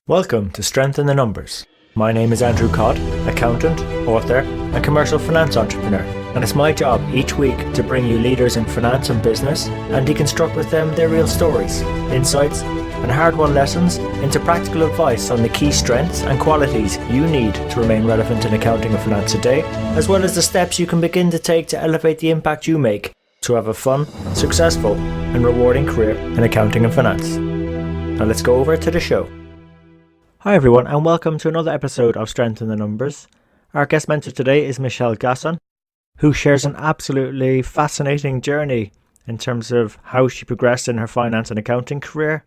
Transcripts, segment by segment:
Welcome to Strength in the Numbers. My name is Andrew Codd, accountant, author, and commercial finance entrepreneur, and it's my job each week to bring you leaders in finance and business and deconstruct with them their real stories, insights, and hard-won lessons into practical advice on the key strengths and qualities you need to remain relevant in accounting and finance today, as well as the steps you can begin to take to elevate the impact you make to have a fun, successful, and rewarding career in accounting and finance. Now let's go over to the show. Hi everyone, and welcome to another episode of Strength in the Numbers. Our guest mentor today is Michelle Gasson, who shares an absolutely fascinating journey in terms of how she progressed in her finance and accounting career.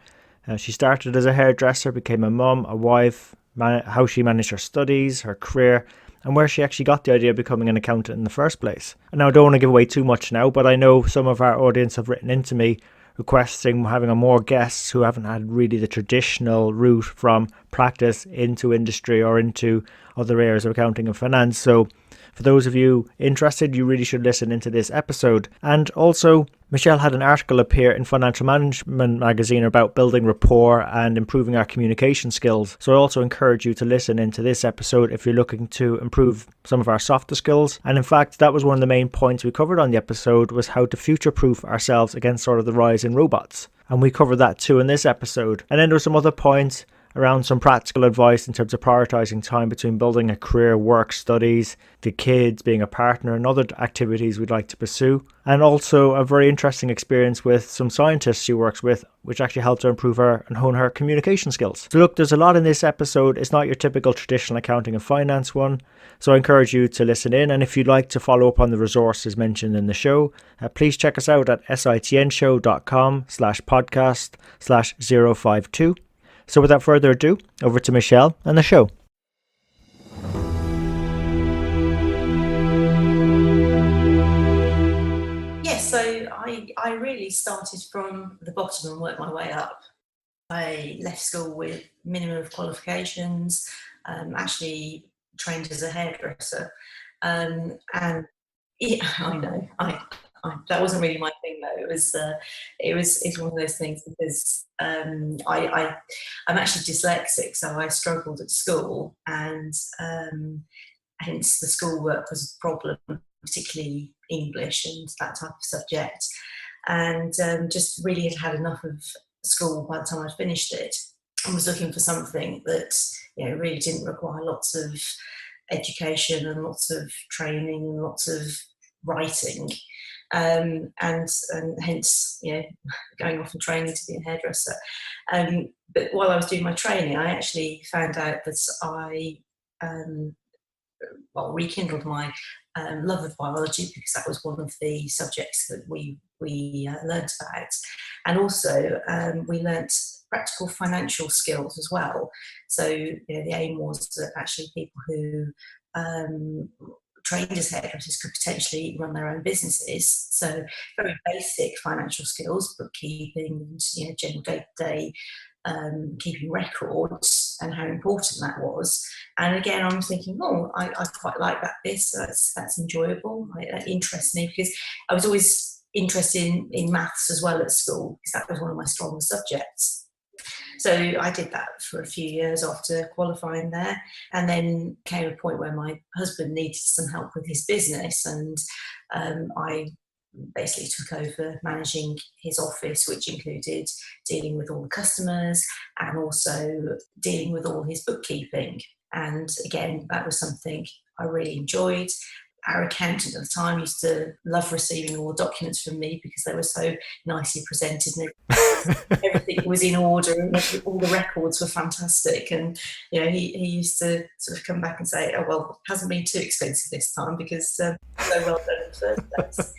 She started as a hairdresser, became a mum, a wife, how she managed her studies, her career, and where she actually got the idea of becoming an accountant in the first place. And now I don't want to give away too much now, but I know some of our audience have written into me requesting having more guests who haven't had really the traditional route from practice into industry or into other areas of accounting and finance. So for those of you interested, you really should listen into this episode. And also, Michelle had an article appear in Financial Management magazine about building rapport and improving our communication skills. So I also encourage you to listen into this episode if you're looking to improve some of our softer skills. And in fact, that was one of the main points we covered on the episode, was how to future-proof ourselves against sort of the rise in robots. And we covered that too in this episode. And then there were some other points around some practical advice in terms of prioritising time between building a career, work, studies, the kids, being a partner, and other activities we'd like to pursue. And also a very interesting experience with some scientists she works with, which actually helped her improve her and hone her communication skills. So look, there's a lot in this episode. It's not your typical traditional accounting and finance one. So I encourage you to listen in. And if you'd like to follow up on the resources mentioned in the show, please check us out at sitnshow.com/podcast/052. So without further ado, over to Michelle and the show. Yes, so I really started from the bottom and worked my way up. I left school with minimum of qualifications, actually trained as a hairdresser. And yeah, I know, that wasn't really my thing though. It's one of those things because I'm actually dyslexic, so I struggled at school, and hence the schoolwork was a problem, particularly English and that type of subject, and just really had enough of school by the time I'd finished it, and was looking for something that really didn't require lots of education and lots of training and lots of writing. And hence, going off and training to be a hairdresser. But while I was doing my training, I actually found out that I rekindled my love of biology, because that was one of the subjects that we learnt about, and also we learnt practical financial skills as well. So the aim was that actually people who trained as hairdressers could potentially run their own businesses. So very basic financial skills, bookkeeping, and general day-to-day keeping records, and how important that was. And again, I'm thinking, I quite like that bit. So that's enjoyable. That interests me, because I was always interested in maths as well at school, because that was one of my stronger subjects. So I did that for a few years after qualifying there, and then came a point where my husband needed some help with his business, and I basically took over managing his office, which included dealing with all the customers and also dealing with all his bookkeeping. And again, that was something I really enjoyed. Our accountant at the time used to love receiving all the documents from me, because they were so nicely presented and everything was in order, and all the records were fantastic. And he used to sort of come back and say, "Oh well, it hasn't been too expensive this time, because so well done in the first place."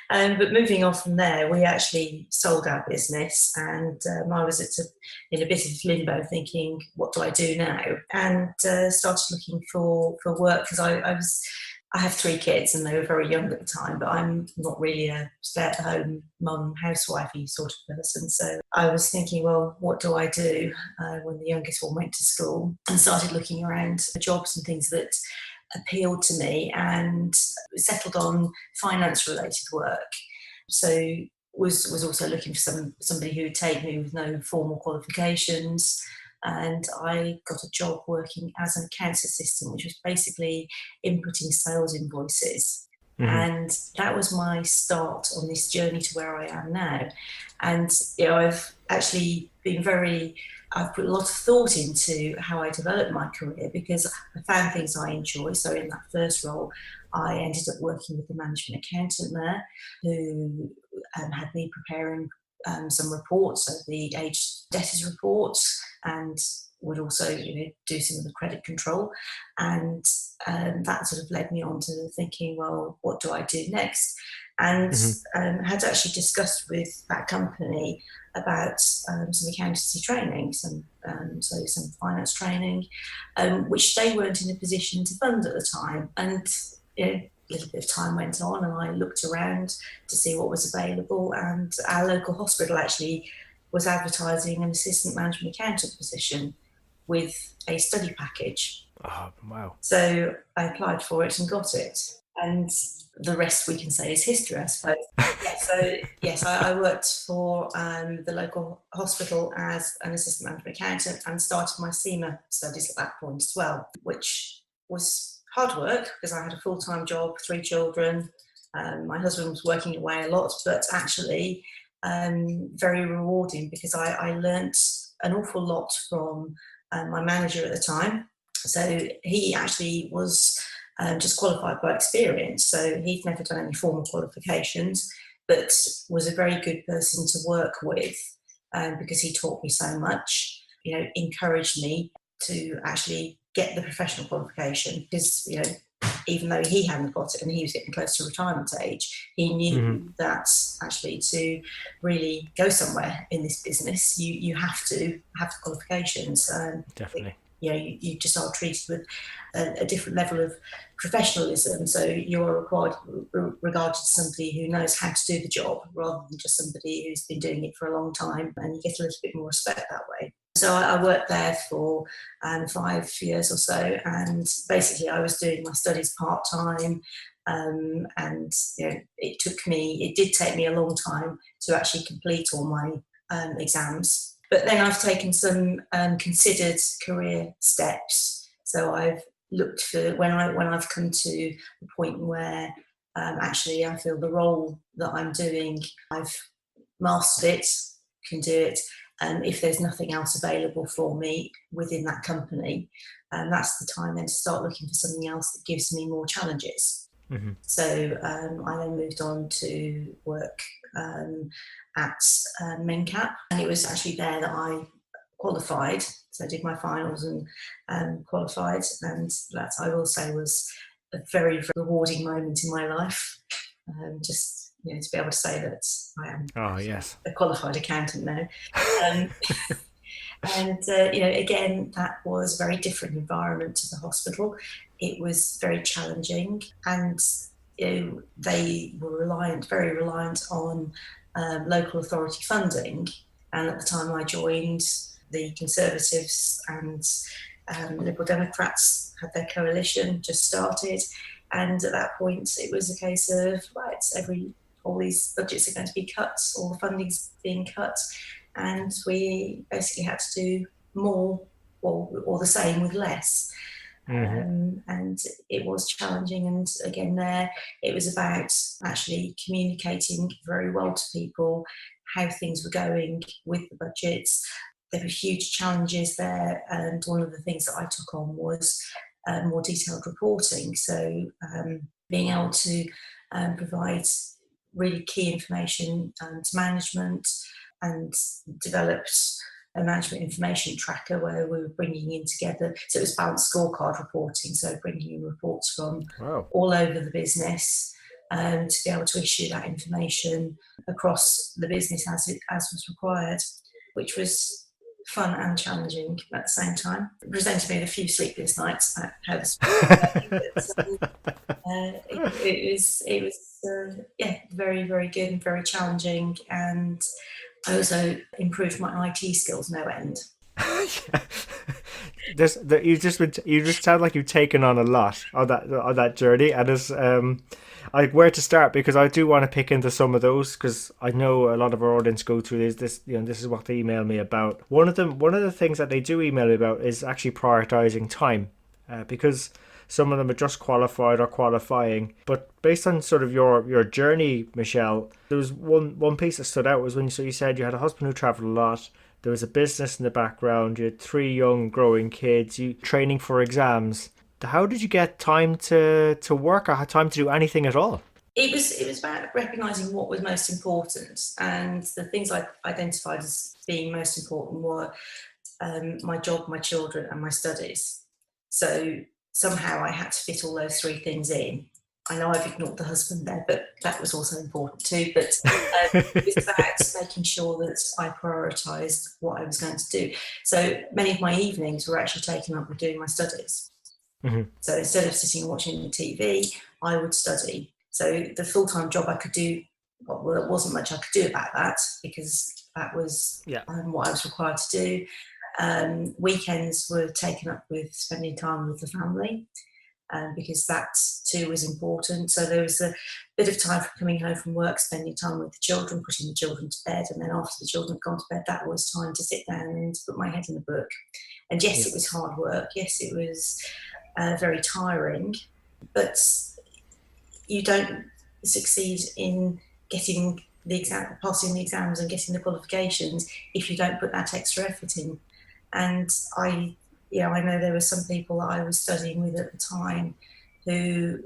But moving on from there, we actually sold our business, and I was in a bit of limbo, thinking, what do I do now? And started looking for work, because I have 3 kids, and they were very young at the time, but I'm not really a stay-at-home mum, housewifey sort of person. So I was thinking, well, what do I do when the youngest one went to school? And started looking around for jobs and things that appealed to me, and settled on finance-related work. So was also looking for somebody who would take me with no formal qualifications, and I got a job working as an accounts assistant, which was basically inputting sales invoices. Hmm. And that was my start on this journey to where I am now. And I've actually I've put a lot of thought into how I developed my career, because I found things I enjoy. So in that first role, I ended up working with the management accountant there, who had me preparing some reports, so the aged debtors reports, and would also do some of the credit control. And that sort of led me on to thinking, well, what do I do next? And Hmm. had actually discussed with that company about some accountancy training, some finance training, which they weren't in a position to fund at the time. And a little bit of time went on, and I looked around to see what was available. And our local hospital actually was advertising an assistant management accountant position with a study package. Oh, wow. So I applied for it and got it. And the rest, we can say, is history, I suppose. Yeah, so yes, I worked for the local hospital as an assistant management accountant, and started my SEMA studies at that point as well, which was hard work because I had a full-time job, 3 children. My husband was working away a lot, but actually very rewarding, because I learnt an awful lot from my manager at the time. So he actually was just qualified by experience. So he'd never done any formal qualifications, but was a very good person to work with, because he taught me so much, encouraged me to actually get the professional qualification, because, even though he hadn't got it and he was getting close to retirement age, he Hmm. knew that actually to really go somewhere in this business, you have to have the qualifications. Definitely. You just are treated with a different level of professionalism. So you're regarded as somebody who knows how to do the job, rather than just somebody who's been doing it for a long time, and you get a little bit more respect that way. So I worked there for 5 years or so, and basically I was doing my studies part-time. And it did take me a long time to actually complete all my exams. But then I've taken some considered career steps. So I've looked for, when I've come to the point where actually I feel the role that I'm doing, I've mastered it, can do it. And if there's nothing else available for me within that company, that's the time then to start looking for something else that gives me more challenges. Hmm. So I then moved on to work at MenCap, and it was actually there that I qualified. So I did my finals and qualified, and that, I will say, was a very, very rewarding moment in my life. Just to be able to say that I am Oh, yes. a qualified accountant now. Um, and again, that was a very different environment to the hospital. It was very challenging, and they were very reliant on local authority funding. And at the time I joined, the Conservatives and Liberal Democrats had their coalition just started, and at that point it was a case of, right, all these budgets are going to be cut, all the funding's being cut, and we basically had to do more, or the same with less. Hmm. And it was challenging. And again, there it was about actually communicating very well to people how things were going with the budgets. There were huge challenges there, and one of the things that I took on was more detailed reporting. So being able to provide really key information to management, and developed a management information tracker where we were bringing in together. So it was balanced scorecard reporting, so bringing in reports from Wow. all over the business, to be able to issue that information across the business as was required, which was fun and challenging at the same time. It presented me with a few sleepless nights at how this was going, but it was very, very good and very challenging. And I also improved my IT skills no end. You just sound like you've taken on a lot on that journey, and like where to start, because I do want to pick into some of those, because I know a lot of our audience go through this, this is what they email me about. One of the things that they do email me about is actually prioritizing time, because some of them are just qualified or qualifying. But based on sort of your journey, Michelle, there was one piece that stood out was when you said you had a husband who traveled a lot. There was a business in the background. You had three young growing kids. You training for exams. How did you get time to work, or had time to do anything at all? It was about recognizing what was most important, and the things I identified as being most important were my job, my children, and my studies. So somehow I had to fit all those three things in. I know I've ignored the husband there, but that was also important too. But it was about making sure that I prioritised what I was going to do. So many of my evenings were actually taken up with doing my studies. Mhm. So instead of sitting and watching the TV, I would study. So the full-time job I could do, well, there wasn't much I could do about that because that was Yeah. what I was required to do. Weekends were taken up with spending time with the family because that too was important. So there was a bit of time for coming home from work, spending time with the children, putting the children to bed, and then after the children had gone to bed, that was time to sit down and to put my head in the book. And yes, Yeah. it was hard work. Yes, it was very tiring, but you don't succeed in getting the exam, passing the exams and getting the qualifications if you don't put that extra effort in. And I know there were some people that I was studying with at the time who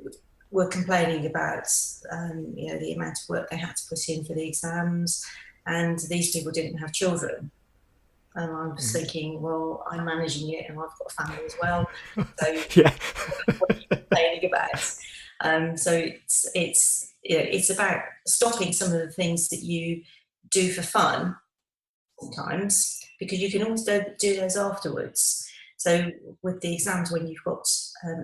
were complaining about, the amount of work they had to put in for the exams, and these people didn't have children. And I was thinking, well, I'm managing it, and I've got a family as well. So Yeah. what are you complaining about? So it's about stopping some of the things that you do for fun sometimes, because you can always do those afterwards. So with the exams, when you've got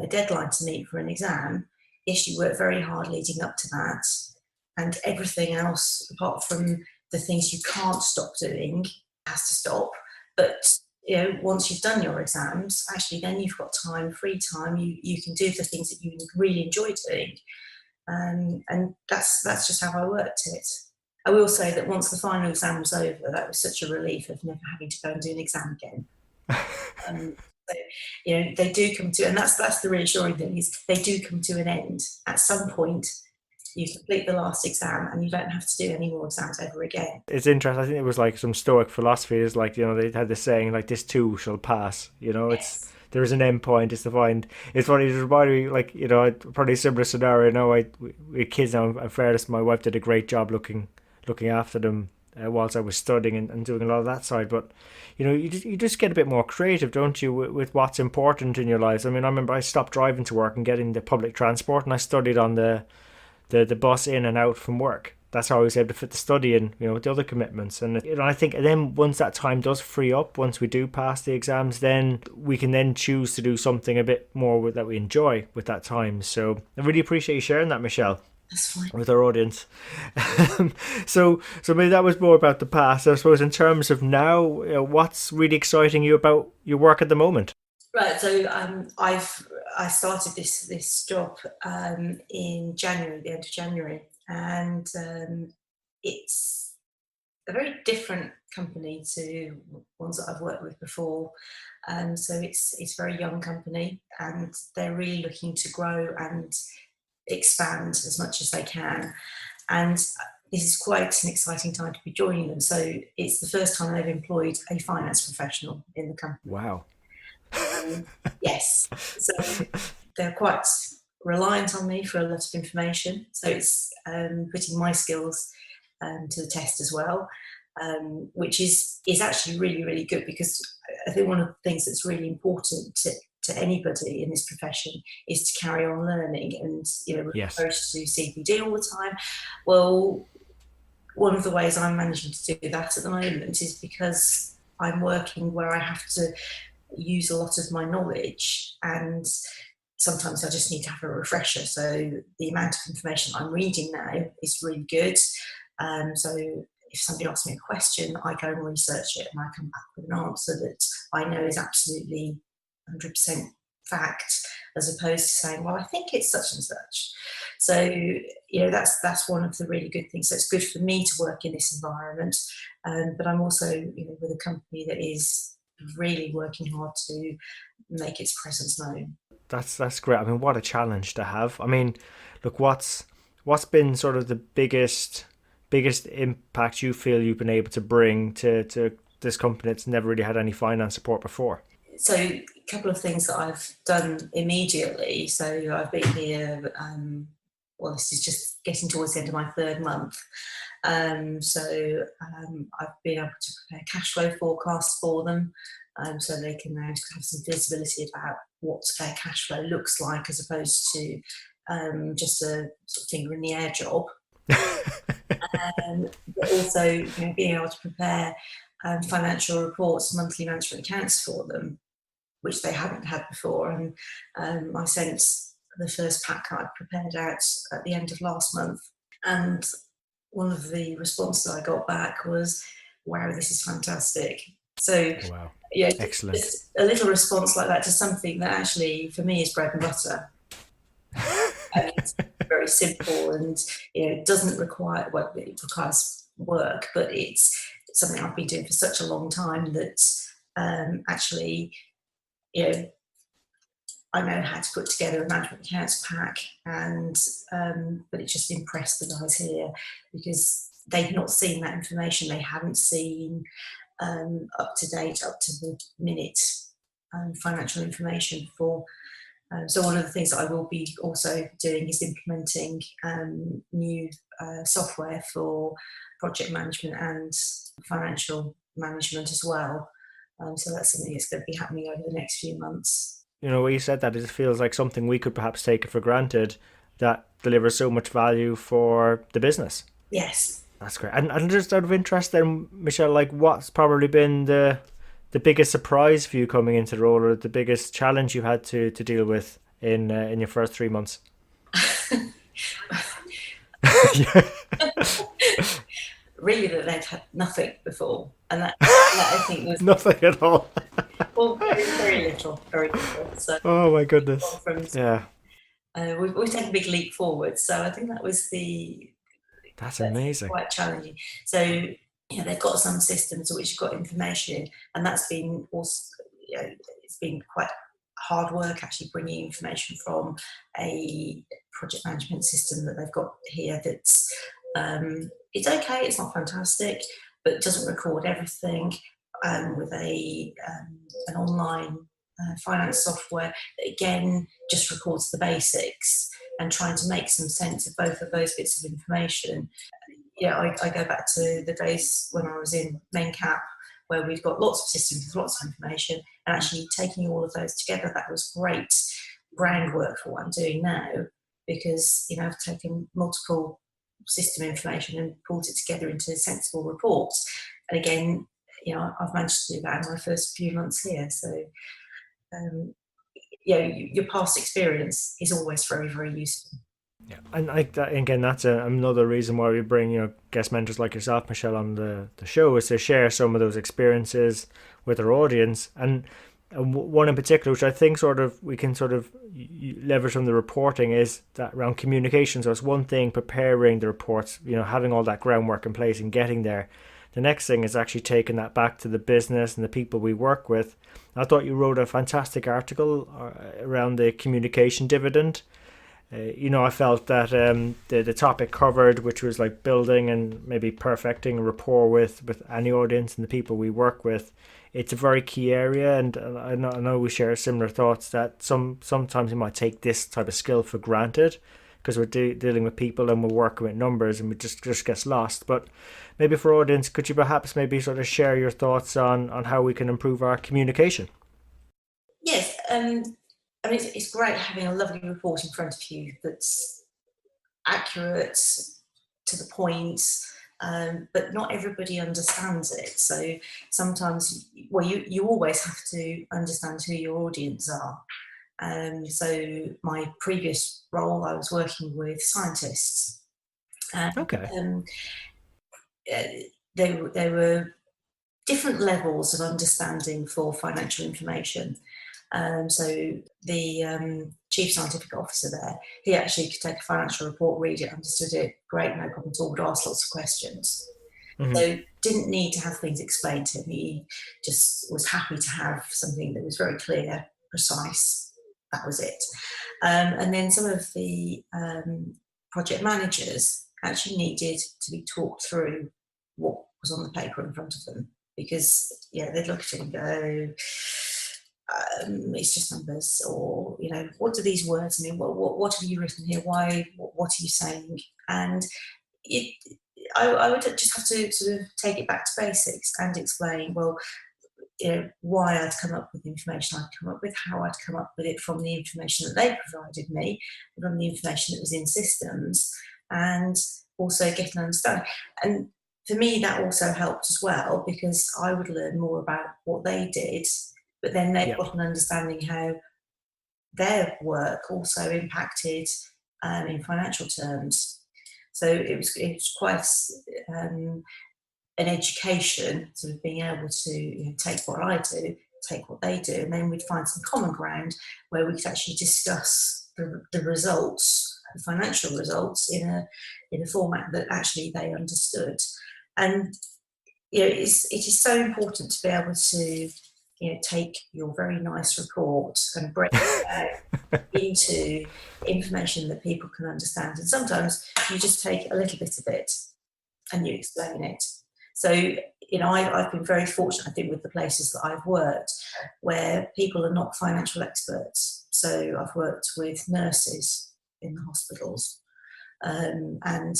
a deadline to meet for an exam, yes, you work very hard leading up to that, and everything else apart from the things you can't stop doing has to stop. But once you've done your exams, actually then you've got time, free time, you can do the things that you really enjoy doing. And that's just how I worked it. I will say that once the final exam was over, that was such a relief of never having to go and do an exam again. So, they do come to, and that's the reassuring thing, is they do come to an end. At some point, you complete the last exam and you don't have to do any more exams ever again. It's interesting. I think it was like some Stoic philosophy. Is like they had this saying like this too shall pass. It's Yes. there is an end point. It's defined. It's funny. It reminded me like probably a similar scenario. Now we kids now. In fairness, my wife did a great job looking after them whilst I was studying and doing a lot of that side. But you just get a bit more creative, don't you, with what's important in your lives. I mean, I remember I stopped driving to work and getting the public transport, and I studied on the bus in and out from work. That's how I was able to fit the study in, with the other commitments. And I think then once that time does free up, once we do pass the exams, then we can then choose to do something a bit more that we enjoy with that time. So I really appreciate you sharing that, Michelle, That's fine. with our audience. So maybe that was more about the past. I suppose in terms of now, what's really exciting you about your work at the moment? Right. So I started this job in January, the end of January, and it's a very different company to ones that I've worked with before. So it's a very young company, and they're really looking to grow and expand as much as they can. And this is quite an exciting time to be joining them. So it's the first time they've employed a finance professional in the company. Wow. Yes, so they're quite reliant on me for a lot of information. So it's putting my skills to the test as well, which is actually really, really good, because I think one of the things that's really important to anybody in this profession is to carry on learning. And we're Yes. encouraged to do CPD all the time. Well, one of the ways I'm managing to do that at the moment is because I'm working where I have to use a lot of my knowledge, and sometimes I just need to have a refresher. So the amount of information I'm reading now is really good. So if somebody asks me a question, I go and research it and I come back with an answer that I know is absolutely 100% fact, as opposed to saying, well, I think it's such and such. So, that's one of the really good things. So it's good for me to work in this environment, but I'm also, with a company that is really working hard to make its presence known. That's great. I mean, what a challenge to have. I mean, look, what's been sort of the biggest impact you feel you've been able to bring to this company that's never really had any finance support before? So a couple of things that I've done immediately. So I've been here, this is just getting towards the end of my third month. I've been able to prepare cash flow forecasts for them, so they can now have some visibility about what their cash flow looks like, as opposed to just a sort of finger in the air job. But also, being able to prepare financial reports, monthly management accounts for them, which they hadn't had before. And I sent the first pack I'd prepared out at the end of last month. And one of the responses I got back was, "Wow, this is fantastic." So, Wow, yeah, excellent. just a little response like that to something that actually for me is bread and butter. And it's very simple, and it doesn't require, well, it requires work, but it's something I've been doing for such a long time that actually, I know how to put together a management accounts pack, and but it just impressed the guys here because they'd not seen that information. They hadn't seen up to date, up to the minute financial information before. So one of the things that I will be also doing is implementing new software for project management and financial management as well. So that's something that's going to be happening over the next few months. When you said that, it feels like something we could perhaps take it for granted that delivers so much value for the business. Yes. That's great. And just out of interest then, Michelle, like what's probably been the biggest surprise for you coming into the role, or the biggest challenge you had to deal with in your first 3 months? Really, that they'd had nothing before, and that I think was Nothing at all. well, very, very little, very little. So Oh my goodness. Yeah, we've taken a big leap forward. So I think that's that's amazing. quite challenging. So they've got some systems which have got information in, and that's been also, it's been quite hard work actually bringing information from a project management system that they've got here. That's it's okay, it's not fantastic, but it doesn't record everything. With an online finance software that again just records the basics, and trying to make some sense of both of those bits of information. I go back to the days when I was in main cap, where we've got lots of systems with lots of information, and actually taking all of those together, that was great groundwork for what I'm doing now, because I've taken multiple system information and pulled it together into sensible reports. And again, I've managed to do that in my first few months here. So your past experience is always very, very useful. Yeah, and like that again, that's another reason why we bring guest mentors like yourself, Michelle, on the show, is to share some of those experiences with our audience. And one in particular, which I think sort of we can sort of leverage from the reporting, is that around communication. So it's one thing preparing the reports, having all that groundwork in place and getting there. The next thing is actually taking that back to the business and the people we work with. I thought you wrote a fantastic article around the communication dividend. I felt that the topic covered, which was like building and maybe perfecting rapport with any audience and the people we work with, it's a very key area. And I know we share similar thoughts that sometimes we might take this type of skill for granted because we're dealing with people and we're working with numbers and we just gets lost. But maybe for audience, could you perhaps maybe sort of share your thoughts on how we can improve our communication? Yes. It's great having a lovely report in front of you that's accurate, to the point, but not everybody understands it. So sometimes, you always have to understand who your audience are. So my previous role, I was working with scientists. Okay. There were different levels of understanding for financial information. So the chief scientific officer there, he actually could take a financial report, read it, understood it, great, no problem at all, would ask lots of questions. So didn't need to have things explained to him. He just was happy to have something that was very clear, precise. That was it. And then some of the project managers actually needed to be talked through what was on the paper in front of them, because they'd look at it and go, it's just numbers, or what do these words mean? What have you written here? Why? What are you saying? And I would just have to sort of take it back to basics and explain, well, why I'd come up with the information I'd come up with, how I'd come up with it from the information that they provided me, from the information that was in systems, and also get an understanding. And for me, that also helped as well, because I would learn more about what they did, but then they've got an understanding how their work also impacted in financial terms. So it was quite an education, sort of being able to take what I do, take what they do, and then we'd find some common ground where we could actually discuss the results, the financial results, in a format that actually they understood. And it is so important to be able to take your very nice report and break it out into information that people can understand. And sometimes you just take a little bit of it and you explain it. So, I've been very fortunate, I think, with the places that I've worked, where people are not financial experts. So I've worked with nurses in the hospitals, and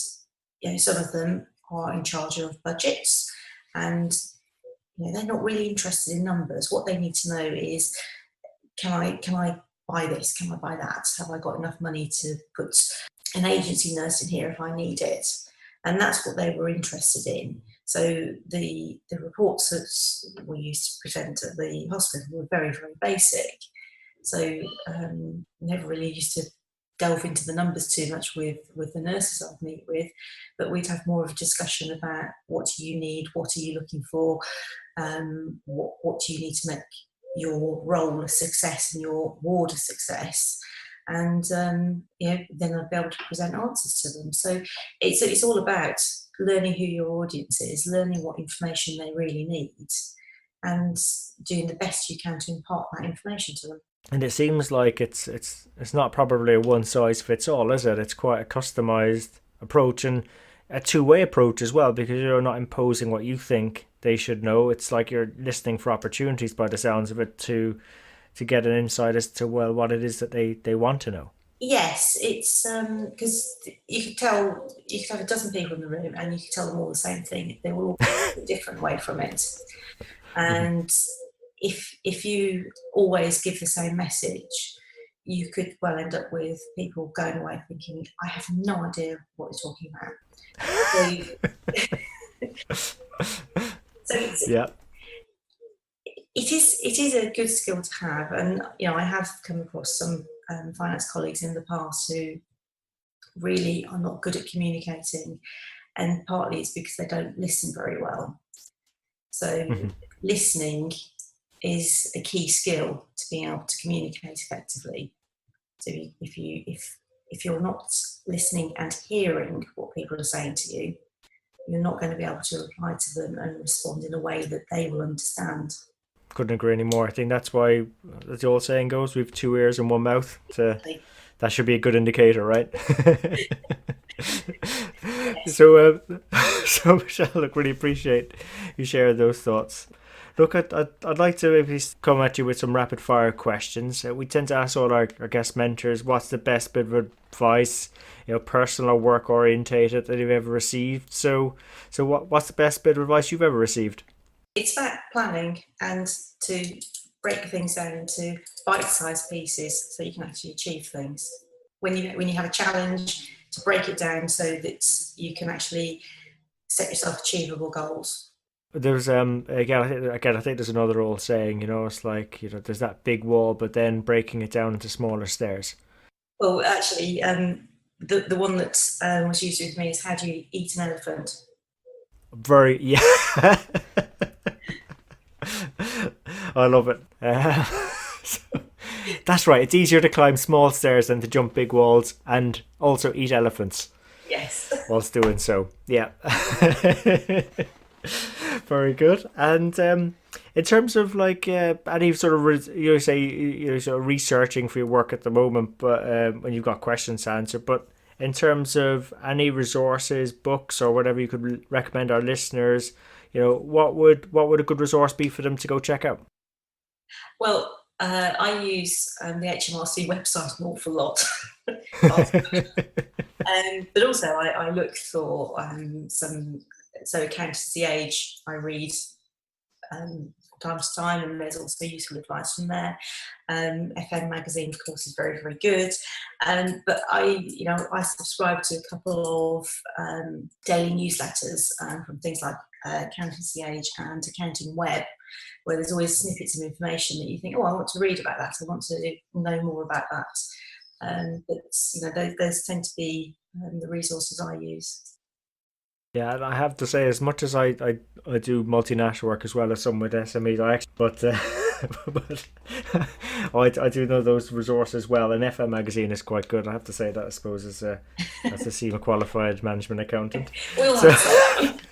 some of them are in charge of budgets, and they're not really interested in numbers. What they need to know is, can I buy this? Can I buy that? Have I got enough money to put an agency nurse in here if I need it? And that's what they were interested in. So the reports that we used to present at the hospital were very, very basic. So we never really used to delve into the numbers too much with the nurses I'd meet with, but we'd have more of a discussion about, what do you need, what are you looking for, what do you need to make your role a success and your ward a success, and then I'd be able to present answers to them. So it's all about learning who your audience is, learning what information they really need, and doing the best you can to impart that information to them. And it seems like it's not probably a one size fits all, is it? It's quite a customized approach, and a two-way approach as well, because you're not imposing what you think they should know. It's like you're listening for opportunities, by the sounds of it, to get an insight as to, well, what it is that they want to know. Yes, it's because you could have a dozen people in the room and you could tell them all the same thing. They will all go a different way from it. And if you always give the same message, you could well end up with people going away thinking, I have no idea what you're talking about. So it is a good skill to have. And I have come across some finance colleagues in the past who really are not good at communicating, and partly it's because they don't listen very well. So listening is a key skill to being able to communicate effectively. So if you're not listening and hearing what people are saying to you, you're not going to be able to reply to them and respond in a way that they will understand. Couldn't agree anymore. I think that's why, as the old saying goes, we have two ears and one mouth. That should be a good indicator, right? So Michelle, look, really appreciate you sharing those thoughts. Look, I'd like to maybe come at you with some rapid fire questions. We tend to ask all our guest mentors, what's the best bit of advice, personal or work orientated, that you've ever received. So what's the best bit of advice you've ever received? It's about planning and to break things down into bite-sized pieces so you can actually achieve things. When you have a challenge, to break it down so that you can actually set yourself achievable goals. There's again I think there's another old saying, it's like, there's that big wall, but then breaking it down into smaller stairs. Well, actually, the one that was used with me is, how do you eat an elephant? I love it. That's right. It's easier to climb small stairs than to jump big walls and also eat elephants Yes. whilst doing so. Yeah. Very good. And in terms of like any sort of you say you're sort of researching for your work at the moment, but when you've got questions to answer, but in terms of any resources, books, or whatever you could recommend our listeners, what would a good resource be for them to go check out? Well, I use the HMRC website an awful lot. But also I look for so Accountancy Age I read from time to time, and there's also useful advice from there. FM magazine, of course, is very, very good. But I subscribe to a couple of daily newsletters from things like Accountancy Age and Accounting Web, where there's always snippets of information that you think, oh, I want to read about that, I want to know more about that. But those tend to be the resources I use. Yeah, and I have to say, as much as I do multinational work as well as some with SMEs, but I do know those resources well, and FM magazine is quite good. I have to say that, I suppose, as a SEMA qualified management accountant. We'll have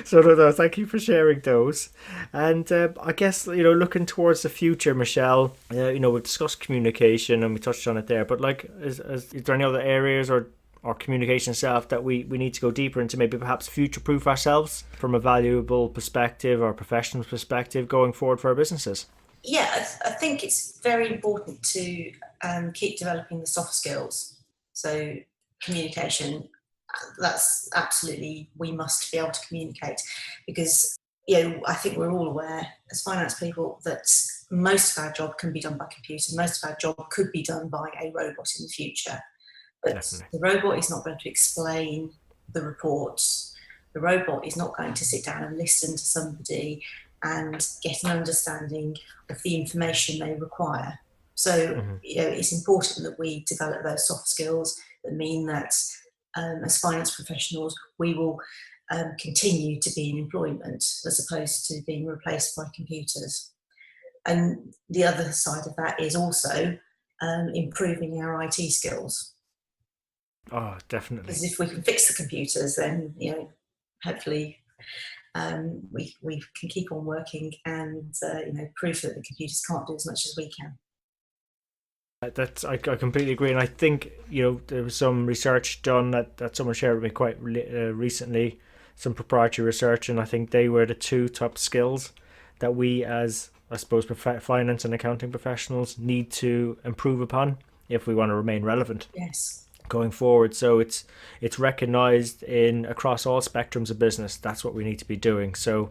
So no, thank you for sharing those. And I guess, looking towards the future, Michelle, we've discussed communication and we touched on it there, but like, is there any other areas or communication itself that we need to go deeper into, maybe perhaps future-proof ourselves from a valuable perspective or professional perspective going forward for our businesses? Yeah, I think it's very important to keep developing the soft skills. So communication, that's absolutely, we must be able to communicate, because I think we're all aware as finance people that most of our job can be done by computer, most of our job could be done by a robot in the future. But definitely, the robot is not going to explain the reports. The robot is not going to sit down and listen to somebody and get an understanding of the information they require. So, it's important that we develop those soft skills that mean that as finance professionals, we will continue to be in employment as opposed to being replaced by computers. And the other side of that is also improving our IT skills. Oh, definitely. Because if we can fix the computers, then hopefully we can keep on working and prove that the computers can't do as much as we can. I completely agree, and I think there was some research done that someone shared with me quite recently, some proprietary research, and I think they were the two top skills that we as, I suppose, finance and accounting professionals need to improve upon if we want to remain relevant. Yes. Going forward. So it's recognized across all spectrums of business. That's what we need to be doing. So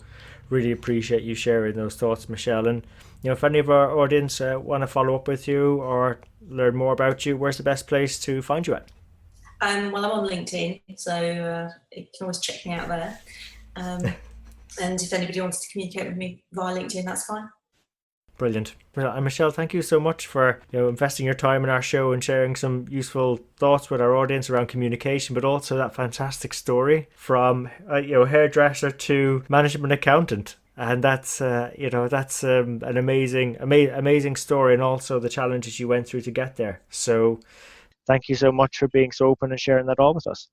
really appreciate you sharing those thoughts, Michelle. And if any of our audience want to follow up with you or learn more about you, where's the best place to find you at? Well, I'm on LinkedIn, so you can always check me out there. And if anybody wants to communicate with me via LinkedIn, that's fine. Brilliant. And Michelle, thank you so much for investing your time in our show and sharing some useful thoughts with our audience around communication, but also that fantastic story from hairdresser to management accountant. And that's an amazing story, and also the challenges you went through to get there. So thank you so much for being so open and sharing that all with us.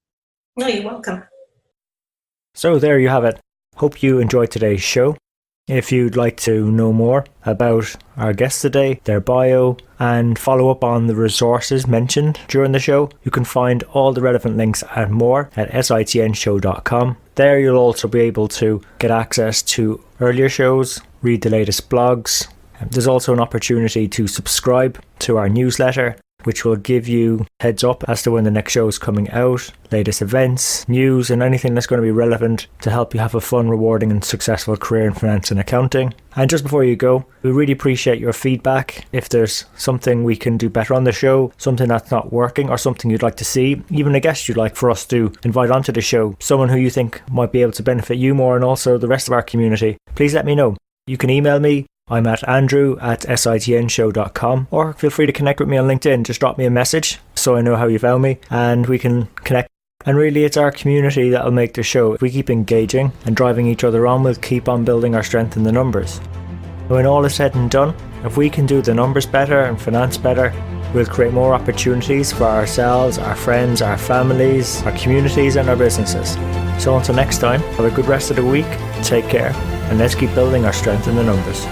No, you're welcome. So there you have it. Hope you enjoyed today's show. If you'd like to know more about our guests today, their bio, and follow up on the resources mentioned during the show, you can find all the relevant links and more at sitnshow.com. There you'll also be able to get access to earlier shows, read the latest blogs. There's also an opportunity to subscribe to our newsletter, which will give you heads up as to when the next show is coming out, latest events, news, and anything that's going to be relevant to help you have a fun, rewarding and successful career in finance and accounting. And just before you go, we really appreciate your feedback. If there's something we can do better on the show, something that's not working, or something you'd like to see, even a guest you'd like for us to invite onto the show, someone who you think might be able to benefit you more and also the rest of our community, please let me know. You can email me. I'm at andrew@sitnshow.com, or feel free to connect with me on LinkedIn. Just drop me a message so I know how you found me and we can connect. And really, it's our community that'll make the show. If we keep engaging and driving each other on, we'll keep on building our strength in the numbers. When all is said and done, If we can do the numbers better and finance better, we'll create more opportunities for ourselves, our friends, our families, our communities and our businesses. So until next time, have a good rest of the week, take care, and let's keep building our strength in the numbers.